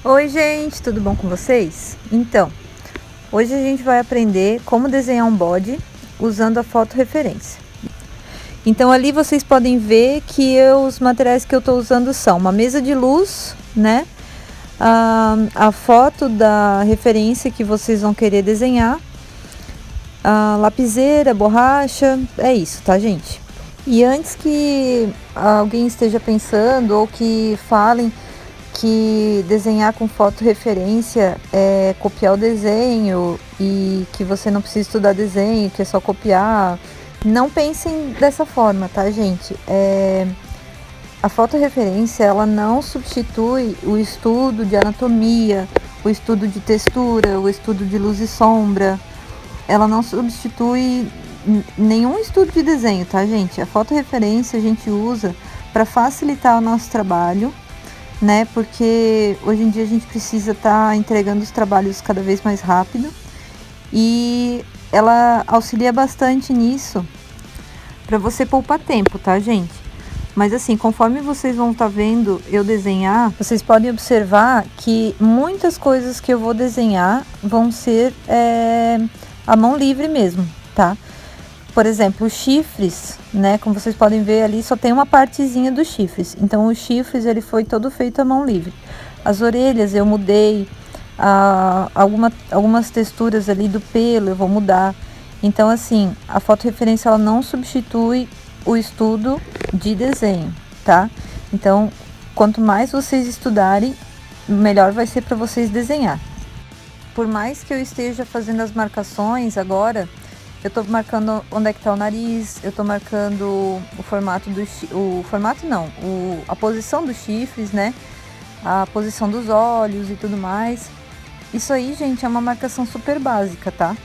Oi gente, tudo bom com vocês? Então, hoje a gente vai aprender como desenhar um bode usando a foto referência. Então ali vocês podem ver que os materiais que eu estou usando são uma mesa de luz, né? A foto da referência que vocês vão querer desenhar, a lapiseira, borracha, é isso, tá gente? E antes que alguém esteja pensando ou que falem que desenhar com foto referência é copiar o desenho e que você não precisa estudar desenho, que é só copiar. Não pensem dessa forma, tá, gente? A foto referência, ela não substitui o estudo de anatomia, o estudo de textura, o estudo de luz e sombra. Ela não substitui nenhum estudo de desenho, tá, gente? A foto referência a gente usa para facilitar o nosso trabalho, né? Porque hoje em dia a gente precisa estar entregando os trabalhos cada vez mais rápido e ela auxilia bastante nisso para você poupar tempo, tá, gente? Mas assim, conforme vocês vão estar vendo eu desenhar, vocês podem observar que muitas coisas que eu vou desenhar vão ser a mão livre mesmo, tá? Por exemplo, os chifres, né? Como vocês podem ver ali, só tem uma partezinha dos chifres. Então, os chifres, ele foi todo feito à mão livre. As orelhas eu mudei, algumas texturas ali do pelo eu vou mudar. Então, assim, a foto referência, ela não substitui o estudo de desenho, tá? Então, quanto mais vocês estudarem, melhor vai ser para vocês desenhar. Por mais que eu esteja fazendo as marcações agora, eu tô marcando onde é que tá o nariz, eu tô marcando o formato a posição dos chifres, né? A posição dos olhos e tudo mais. Isso aí, gente, é uma marcação super básica, tá?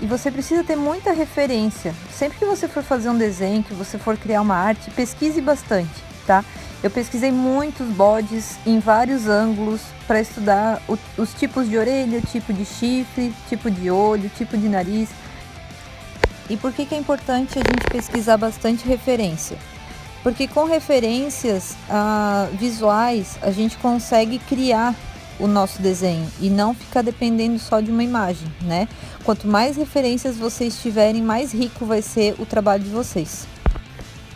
E você precisa ter muita referência. Sempre que você for fazer um desenho, que você for criar uma arte, pesquise bastante, tá? Eu pesquisei muitos bodes em vários ângulos para estudar os tipos de orelha, tipo de chifre, tipo de olho, tipo de nariz. E por que é importante a gente pesquisar bastante referência? Porque com referências visuais a gente consegue criar o nosso desenho e não ficar dependendo só de uma imagem, né? Quanto mais referências vocês tiverem, mais rico vai ser o trabalho de vocês.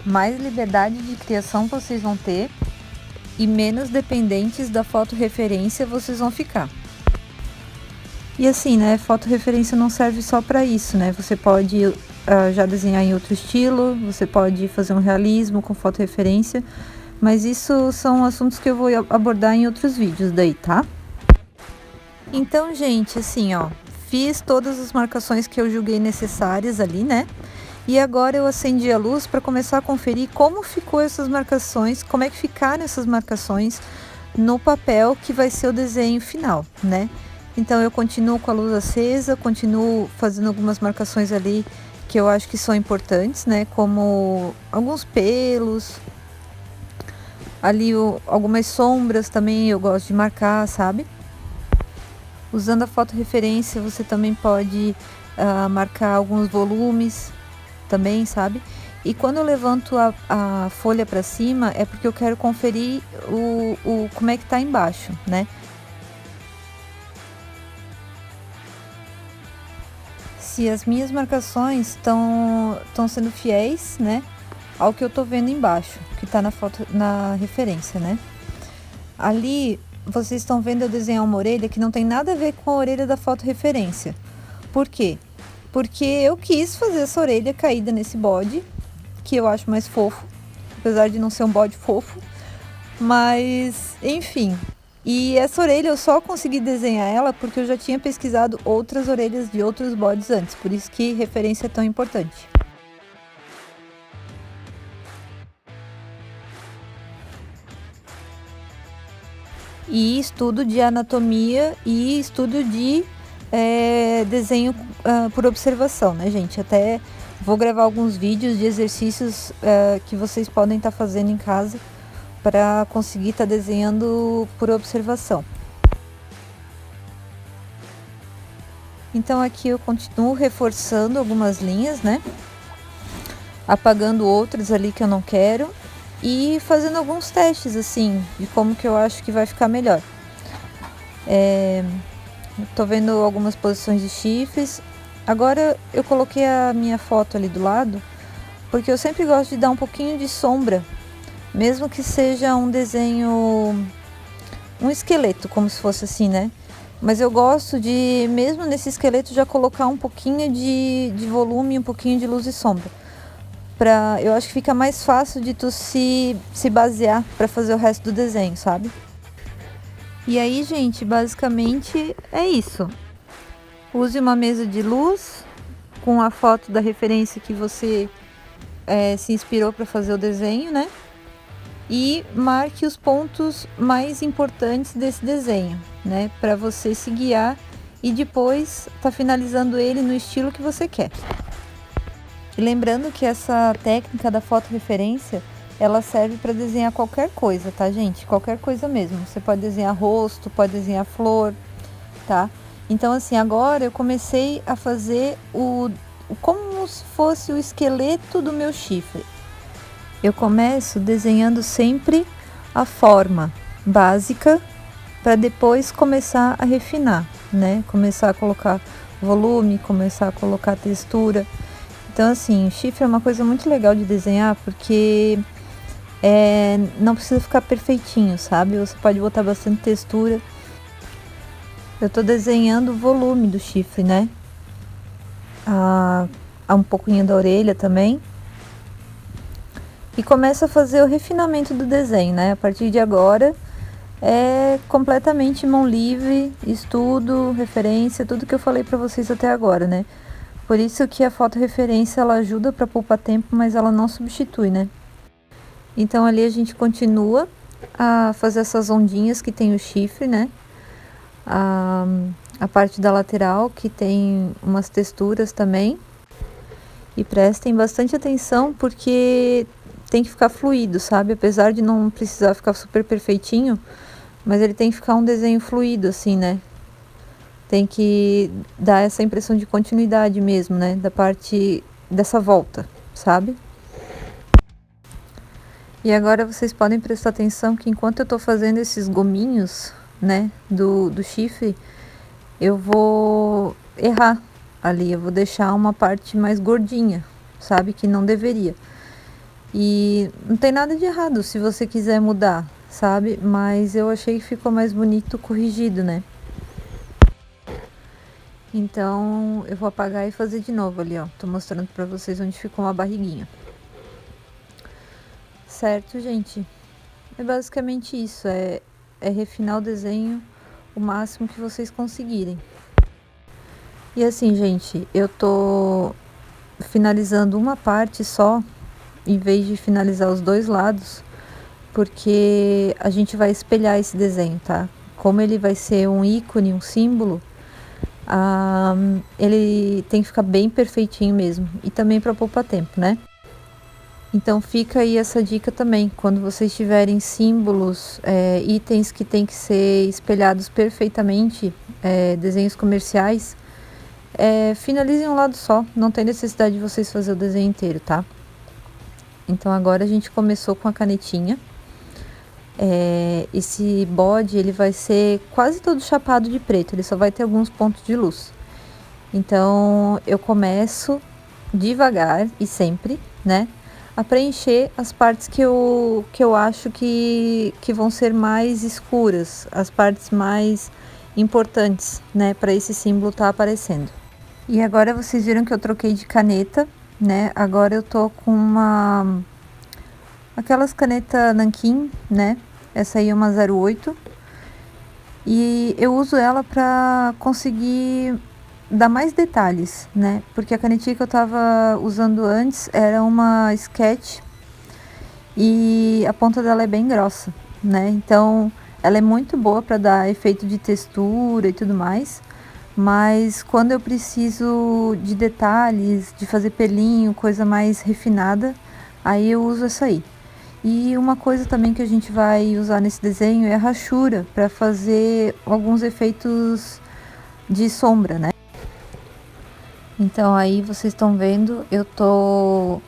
Mais liberdade de criação vocês vão ter e menos dependentes da foto referência vocês vão ficar. E assim, né, foto referência não serve só para isso, né? Você pode já desenhar em outro estilo, você pode fazer um realismo com foto referência, mas isso são assuntos que eu vou abordar em outros vídeos daí, tá? Então, gente, assim, ó, fiz todas as marcações que eu julguei necessárias ali, né? E agora eu acendi a luz para começar a conferir como ficou essas marcações, como é que ficaram essas marcações no papel que vai ser o desenho final, né? Então eu continuo com a luz acesa, continuo fazendo algumas marcações ali que eu acho que são importantes, né? Como alguns pelos, ali algumas sombras também eu gosto de marcar, sabe? Usando a foto referência você também pode marcar alguns volumes também, sabe? E quando eu levanto a folha para cima é porque eu quero conferir como é que tá embaixo, né? Se as minhas marcações estão sendo fiéis, né, ao que eu tô vendo embaixo, que tá na foto, na referência, né? Ali vocês estão vendo eu desenhar uma orelha que não tem nada a ver com a orelha da foto referência. Por quê? Porque eu quis fazer essa orelha caída nesse bode, que eu acho mais fofo, apesar de não ser um bode fofo, mas enfim. E essa orelha eu só consegui desenhar ela porque eu já tinha pesquisado outras orelhas de outros bodes antes, por isso que referência é tão importante. E estudo de anatomia e estudo de desenho por observação, né, gente? Até vou gravar alguns vídeos de exercícios que vocês podem estar fazendo em casa para conseguir estar desenhando por observação. Então aqui eu continuo reforçando algumas linhas, né? Apagando outras ali que eu não quero. e fazendo alguns testes assim de como que eu acho que vai ficar melhor. Tô vendo algumas posições de chifres. Agora eu coloquei a minha foto ali do lado, porque eu sempre gosto de dar um pouquinho de sombra, mesmo que seja um desenho, um esqueleto, como se fosse assim, né? Mas eu gosto de, mesmo nesse esqueleto, já colocar um pouquinho de volume, um pouquinho de luz e sombra. Eu acho que fica mais fácil de tu se basear para fazer o resto do desenho, sabe? E aí, gente, basicamente é isso. Use uma mesa de luz com a foto da referência que você se inspirou para fazer o desenho, né? E marque os pontos mais importantes desse desenho, né? Para você se guiar e depois tá finalizando ele no estilo que você quer. E lembrando que essa técnica da foto referência, ela serve para desenhar qualquer coisa, tá, gente? Qualquer coisa mesmo. Você pode desenhar rosto, pode desenhar flor, tá? Então, assim, agora eu comecei a fazer como se fosse o esqueleto do meu chifre. Eu começo desenhando sempre a forma básica para depois começar a refinar, né? Começar a colocar volume, começar a colocar textura. Então, assim, o chifre é uma coisa muito legal de desenhar porque não precisa ficar perfeitinho, sabe? Você pode botar bastante textura. Eu tô desenhando o volume do chifre, né? Um pouquinho da orelha também. E começo a fazer o refinamento do desenho, né? A partir de agora é completamente mão livre, estudo, referência, tudo que eu falei pra vocês até agora, né? Por isso que a foto referência ela ajuda para poupar tempo, mas ela não substitui, né? Então ali a gente continua a fazer essas ondinhas que tem o chifre, né? A parte da lateral que tem umas texturas também. E prestem bastante atenção porque tem que ficar fluido, sabe? Apesar de não precisar ficar super perfeitinho, mas ele tem que ficar um desenho fluido, assim, né? Tem que dar essa impressão de continuidade mesmo, né? Da parte dessa volta, sabe? E agora vocês podem prestar atenção que enquanto eu tô fazendo esses gominhos, né? Do chifre, eu vou errar ali. Eu vou deixar uma parte mais gordinha, sabe? Que não deveria. E não tem nada de errado se você quiser mudar, sabe? Mas eu achei que ficou mais bonito corrigido, né? Então eu vou apagar e fazer de novo ali, ó. Tô mostrando pra vocês onde ficou uma barriguinha. Certo, gente? É basicamente isso. É refinar o desenho o máximo que vocês conseguirem. E assim, gente, eu tô finalizando uma parte só, em vez de finalizar os dois lados, porque a gente vai espelhar esse desenho, tá? Como ele vai ser um ícone, um símbolo, ele tem que ficar bem perfeitinho mesmo. E também para poupar tempo, né? Então fica aí essa dica também. Quando vocês tiverem símbolos, itens que tem que ser espelhados perfeitamente, desenhos comerciais, finalizem um lado só. Não tem necessidade de vocês fazer o desenho inteiro, tá? Então agora a gente começou com a canetinha. Esse bode ele vai ser quase todo chapado de preto, ele só vai ter alguns pontos de luz. Então eu começo devagar e sempre, né, a preencher as partes que eu acho que vão ser mais escuras, as partes mais importantes, né, para esse símbolo estar aparecendo. E agora vocês viram que eu troquei de caneta, né? Agora eu tô com aquelas caneta nanquim, né? Essa aí é uma 08. E eu uso ela para conseguir dar mais detalhes, né? Porque a canetinha que eu tava usando antes era uma Sketch e a ponta dela é bem grossa, né? Então ela é muito boa para dar efeito de textura e tudo mais. Mas quando eu preciso de detalhes, de fazer pelinho, coisa mais refinada, aí eu uso essa aí. E uma coisa também que a gente vai usar nesse desenho é a rachura, para fazer alguns efeitos de sombra, né? Então aí vocês estão vendo, eu tô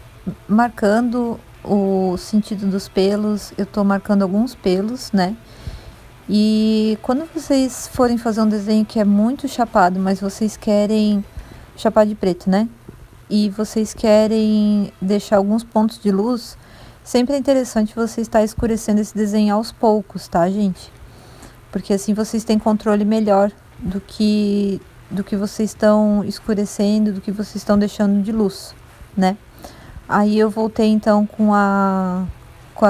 marcando o sentido dos pelos, eu tô marcando alguns pelos, né? E quando vocês forem fazer um desenho que é muito chapado, mas vocês querem chapar de preto, né? E vocês querem deixar alguns pontos de luz, sempre é interessante você estar escurecendo esse desenho aos poucos, tá, gente? Porque assim vocês têm controle melhor do que vocês estão escurecendo, do que vocês estão deixando de luz, né? Aí eu voltei então com a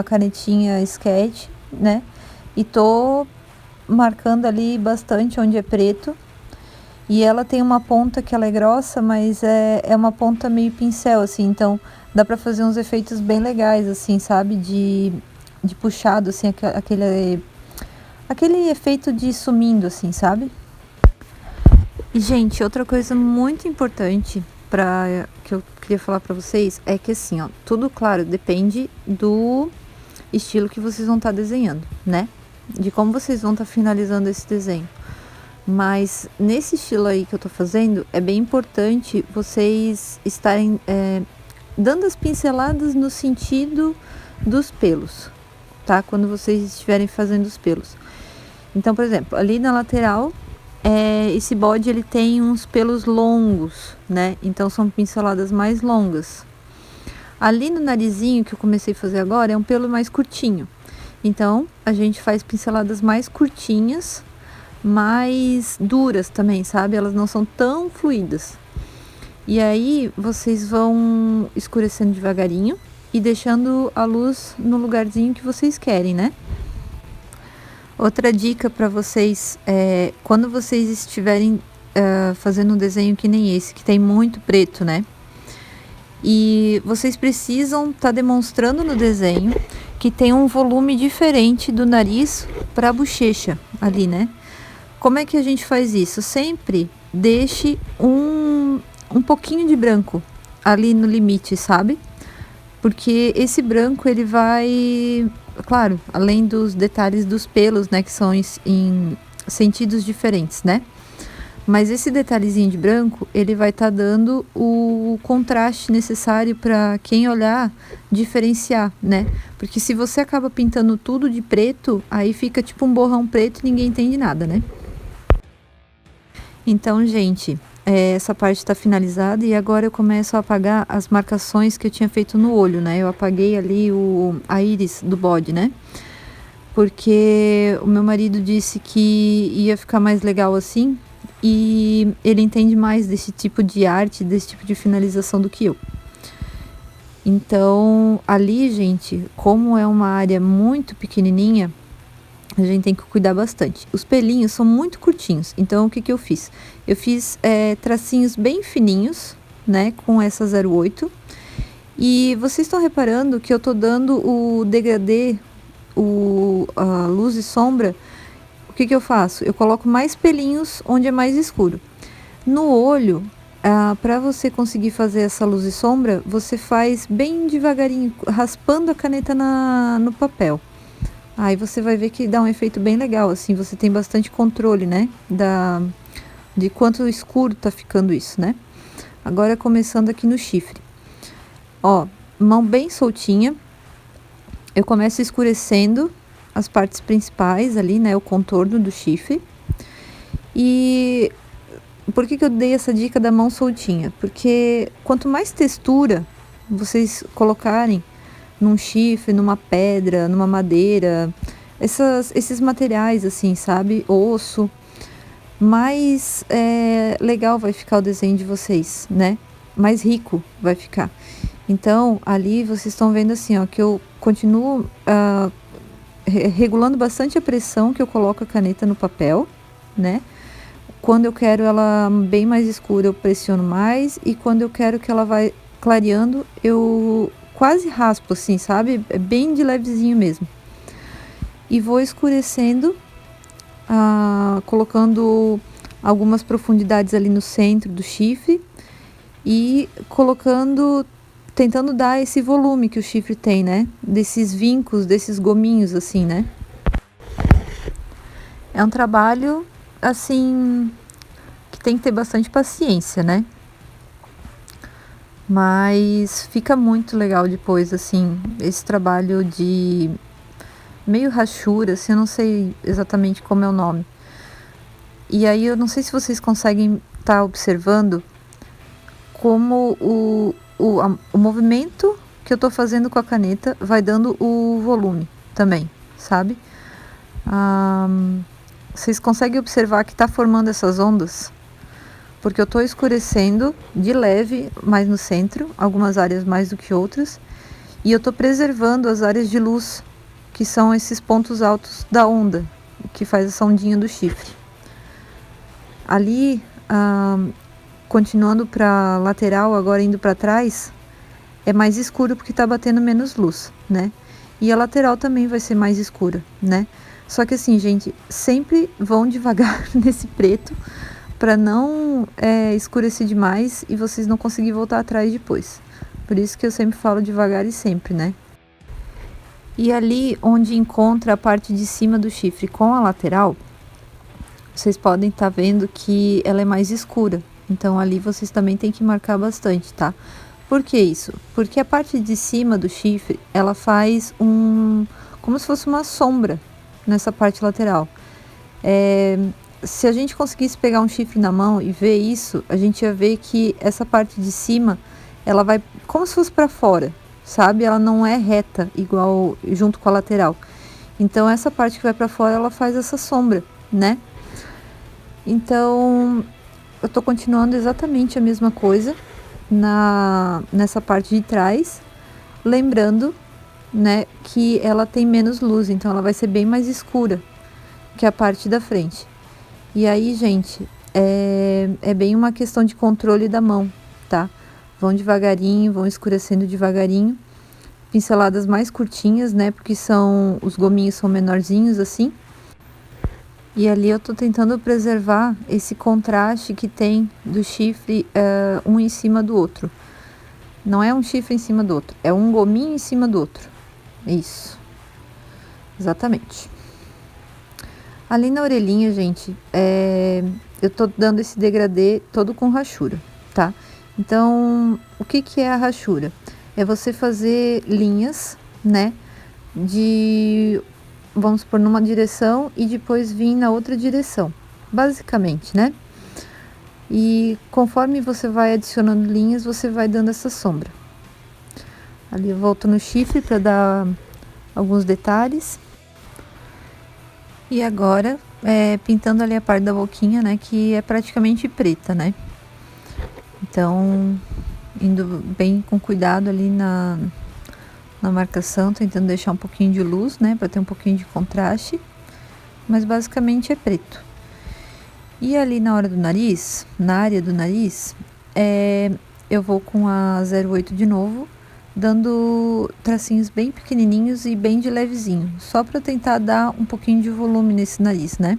canetinha Sketch, né? E tô marcando ali bastante onde é preto. E ela tem uma ponta que ela é grossa, mas é uma ponta meio pincel, assim. Então dá pra fazer uns efeitos bem legais, assim, sabe? De puxado, assim, aquele efeito de sumindo, assim, sabe? E, gente, outra coisa muito importante que eu queria falar pra vocês é que, assim, ó, tudo, claro, depende do estilo que vocês vão estar desenhando, né? De como vocês vão estar finalizando esse desenho. Mas nesse estilo aí que eu tô fazendo, é bem importante vocês estarem dando as pinceladas no sentido dos pelos, tá? Quando vocês estiverem fazendo os pelos. Então, por exemplo, ali na lateral, esse bode ele tem uns pelos longos, né? Então são pinceladas mais longas. Ali no narizinho que eu comecei a fazer agora é um pelo mais curtinho. Então a gente faz pinceladas mais curtinhas, mais duras também, sabe? Elas não são tão fluídas. E aí vocês vão escurecendo devagarinho e deixando a luz no lugarzinho que vocês querem, né? Outra dica para vocês é quando vocês estiverem fazendo um desenho que nem esse, que tem muito preto, né? E vocês precisam estar demonstrando no desenho que tem um volume diferente do nariz para a bochecha ali, né? Como é que a gente faz isso? Sempre deixe um pouquinho de branco ali no limite, sabe? Porque esse branco ele vai, claro, além dos detalhes dos pelos, né, que são em sentidos diferentes, né? Mas esse detalhezinho de branco, ele vai estar dando o contraste necessário para quem olhar diferenciar, né? Porque se você acaba pintando tudo de preto, aí fica tipo um borrão preto e ninguém entende nada, né? Então, gente, essa parte está finalizada e agora eu começo a apagar as marcações que eu tinha feito no olho, né? Eu apaguei ali a íris do bode, né? Porque o meu marido disse que ia ficar mais legal assim e ele entende mais desse tipo de arte, desse tipo de finalização do que eu. Então, ali, gente, como é uma área muito pequenininha, a gente tem que cuidar bastante. Os pelinhos são muito curtinhos, então o que eu fiz? Eu fiz tracinhos bem fininhos, né, com essa 08. E vocês estão reparando que eu tô dando o degradê, a luz e sombra. O que eu faço? Eu coloco mais pelinhos onde é mais escuro. No olho, para você conseguir fazer essa luz e sombra, você faz bem devagarinho, raspando a caneta no papel. Aí você vai ver que dá um efeito bem legal, assim, você tem bastante controle, né, de quanto escuro tá ficando isso, né. Agora começando aqui no chifre. Ó, mão bem soltinha, eu começo escurecendo as partes principais ali, né, o contorno do chifre. E por que eu dei essa dica da mão soltinha? Porque quanto mais textura vocês colocarem num chifre, numa pedra, numa madeira, esses materiais assim, sabe? Osso, mais legal vai ficar o desenho de vocês, né? Mais rico vai ficar. Então, ali vocês estão vendo assim, ó, que eu continuo regulando bastante a pressão que eu coloco a caneta no papel, né? Quando eu quero ela bem mais escura, eu pressiono mais, e quando eu quero que ela vai clareando, eu quase raspo assim, sabe? É bem de levezinho mesmo. E vou escurecendo, colocando algumas profundidades ali no centro do chifre e tentando dar esse volume que o chifre tem, né? Desses vincos, desses gominhos assim, né? É um trabalho, assim, que tem que ter bastante paciência, né? Mas fica muito legal depois, assim, esse trabalho de meio rachura, assim, eu não sei exatamente como é o nome. E aí eu não sei se vocês conseguem estar observando como o movimento que eu tô fazendo com a caneta vai dando o volume também, sabe? Vocês conseguem observar que tá formando essas ondas? Porque eu tô escurecendo de leve mais no centro, algumas áreas mais do que outras, e eu tô preservando as áreas de luz, que são esses pontos altos da onda, que faz essa ondinha do chifre. Ali, continuando para lateral, agora indo para trás, é mais escuro porque tá batendo menos luz, né? E a lateral também vai ser mais escura, né? Só que assim, gente, sempre vão devagar nesse preto para não escurecer demais e vocês não conseguirem voltar atrás depois. Por isso que eu sempre falo devagar e sempre, né? E ali onde encontra a parte de cima do chifre com a lateral, vocês podem estar vendo que ela é mais escura. Então ali vocês também tem que marcar bastante, tá? Por que isso? Porque a parte de cima do chifre, ela faz como se fosse uma sombra nessa parte lateral. Se a gente conseguisse pegar um chifre na mão e ver isso, a gente ia ver que essa parte de cima, ela vai como se fosse para fora, sabe? Ela não é reta igual junto com a lateral. Então essa parte que vai para fora, ela faz essa sombra, né? Então eu tô continuando exatamente a mesma coisa nessa parte de trás, lembrando, né, que ela tem menos luz, então ela vai ser bem mais escura que a parte da frente. E aí, gente, é bem uma questão de controle da mão, tá? Vão devagarinho, vão escurecendo devagarinho, pinceladas mais curtinhas, né, porque os gominhos são menorzinhos assim. E ali eu tô tentando preservar esse contraste que tem do chifre um em cima do outro. Não é um chifre em cima do outro, é um gominho em cima do outro. Isso. Exatamente. Ali na orelhinha, gente, eu tô dando esse degradê todo com rachura, tá? Então, o que é a rachura? É você fazer linhas, né, vamos supor, numa direção e depois vir na outra direção, basicamente, né? E conforme você vai adicionando linhas, você vai dando essa sombra. Ali eu volto no chifre para dar alguns detalhes. E agora, pintando ali a parte da boquinha, né, que é praticamente preta, né? Então, indo bem com cuidado ali na marcação, tentando deixar um pouquinho de luz, né, para ter um pouquinho de contraste, mas basicamente é preto. E ali na hora do nariz, na área do nariz, eu vou com a 08 de novo, dando tracinhos bem pequenininhos e bem de levezinho, só para tentar dar um pouquinho de volume nesse nariz, né?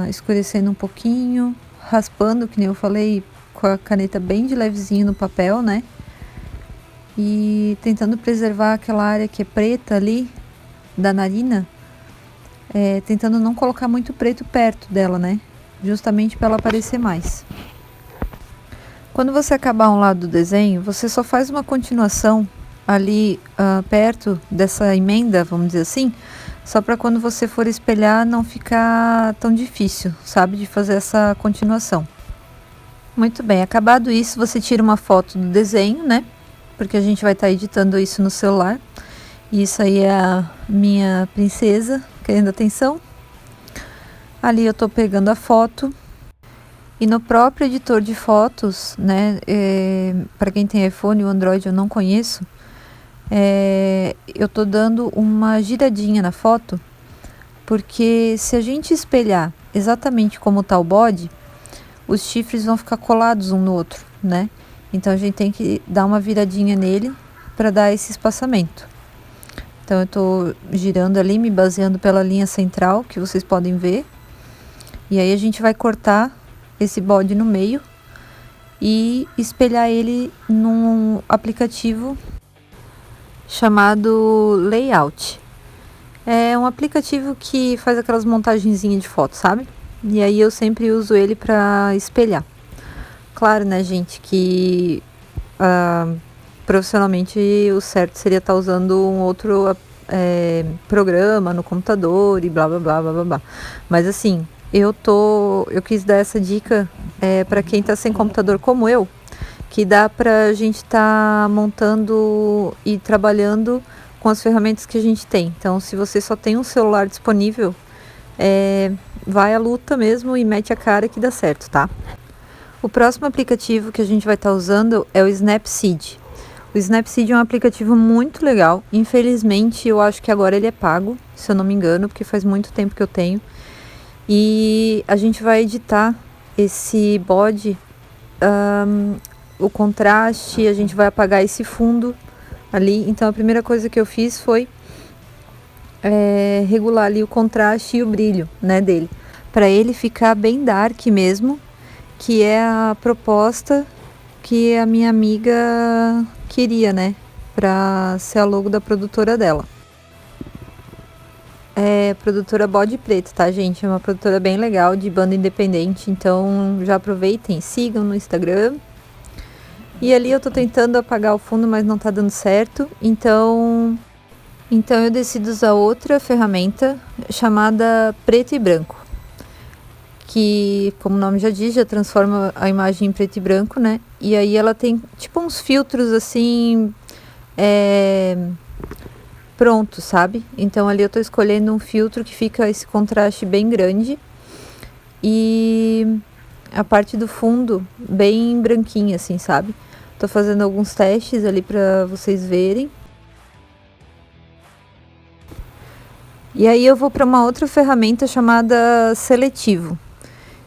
Escurecendo um pouquinho, raspando, que nem eu falei, com a caneta bem de levezinho no papel, né? E tentando preservar aquela área que é preta ali, da narina, tentando não colocar muito preto perto dela, né? Justamente para ela aparecer mais. Quando você acabar um lado do desenho, você só faz uma continuação ali perto dessa emenda, vamos dizer assim, só para quando você for espelhar não ficar tão difícil, sabe, de fazer essa continuação. Muito bem, acabado isso, você tira uma foto do desenho, né? Porque a gente vai estar editando isso no celular. E isso aí é a minha princesa querendo atenção. Ali eu tô pegando a foto. E no próprio editor de fotos, né, para quem tem iPhone, o Android eu não conheço, eu tô dando uma giradinha na foto, porque se a gente espelhar exatamente como tá o body, os chifres vão ficar colados um no outro, né? Então a gente tem que dar uma viradinha nele para dar esse espaçamento. Então eu tô girando ali, me baseando pela linha central, que vocês podem ver. E aí a gente vai cortar esse body no meio e espelhar ele num aplicativo chamado Layout. É um aplicativo que faz aquelas montagenzinhas de foto, sabe? E aí eu sempre uso ele para espelhar. Claro, né, gente, que profissionalmente o certo seria estar usando um outro programa no computador e blá blá blá blá blá blá. Mas assim, eu quis dar essa dica para quem está sem computador como eu, que dá para a gente estar montando e trabalhando com as ferramentas que a gente tem. Então, se você só tem um celular disponível, vai à luta mesmo e mete a cara que dá certo, tá? O próximo aplicativo que a gente vai estar usando é o Snapseed. O Snapseed é um aplicativo muito legal. Infelizmente, eu acho que agora ele é pago, se eu não me engano, porque faz muito tempo que eu tenho. E a gente vai editar esse body, o contraste, a gente vai apagar esse fundo ali. Então, a primeira coisa que eu fiz foi regular ali o contraste e o brilho, né, dele, para ele ficar bem dark mesmo, que é a proposta que a minha amiga queria, né, para ser a logo da produtora dela. É produtora Bode Preto, tá, gente? É uma produtora bem legal, de banda independente, então já aproveitem, sigam no Instagram. E ali eu tô tentando apagar o fundo, mas não tá dando certo, então eu decido usar outra ferramenta chamada preto e branco, que, como o nome já diz, já transforma a imagem em preto e branco, né? E aí ela tem tipo uns filtros assim, prontos, sabe? Então ali eu tô escolhendo um filtro que fica esse contraste bem grande e a parte do fundo bem branquinha, assim, sabe? Tô fazendo alguns testes ali pra vocês verem. E aí eu vou para uma outra ferramenta chamada Seletivo,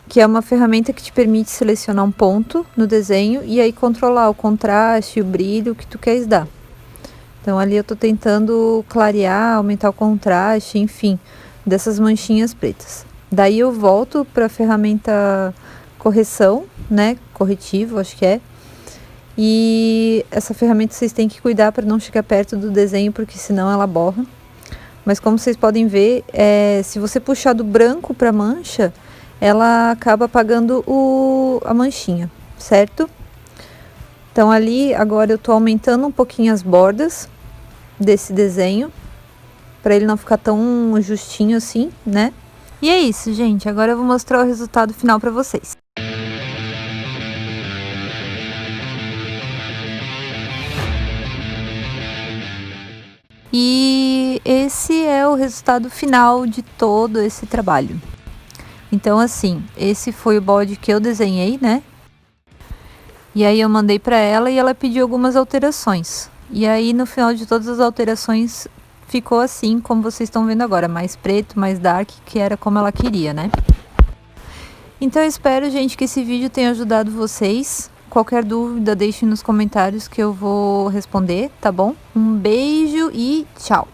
que é uma ferramenta que te permite selecionar um ponto no desenho e aí controlar o contraste, o brilho que tu queres dar. Então ali eu tô tentando clarear, aumentar o contraste, enfim, dessas manchinhas pretas. Daí eu volto para a ferramenta correção, né, corretivo, acho que é. E essa ferramenta vocês têm que cuidar para não chegar perto do desenho, porque senão ela borra. Mas como vocês podem ver, se você puxar do branco para mancha, ela acaba apagando a manchinha, certo? Então ali agora eu tô aumentando um pouquinho as bordas desse desenho, para ele não ficar tão justinho assim, né? E é isso, gente. Agora eu vou mostrar o resultado final para vocês. E esse é o resultado final de todo esse trabalho. Então, assim, esse foi o bode que eu desenhei, né? E aí eu mandei para ela e ela pediu algumas alterações. E aí no final de todas as alterações ficou assim, como vocês estão vendo agora, mais preto, mais dark, que era como ela queria, né? Então eu espero, gente, que esse vídeo tenha ajudado vocês. Qualquer dúvida, deixem nos comentários que eu vou responder, tá bom? Um beijo e tchau!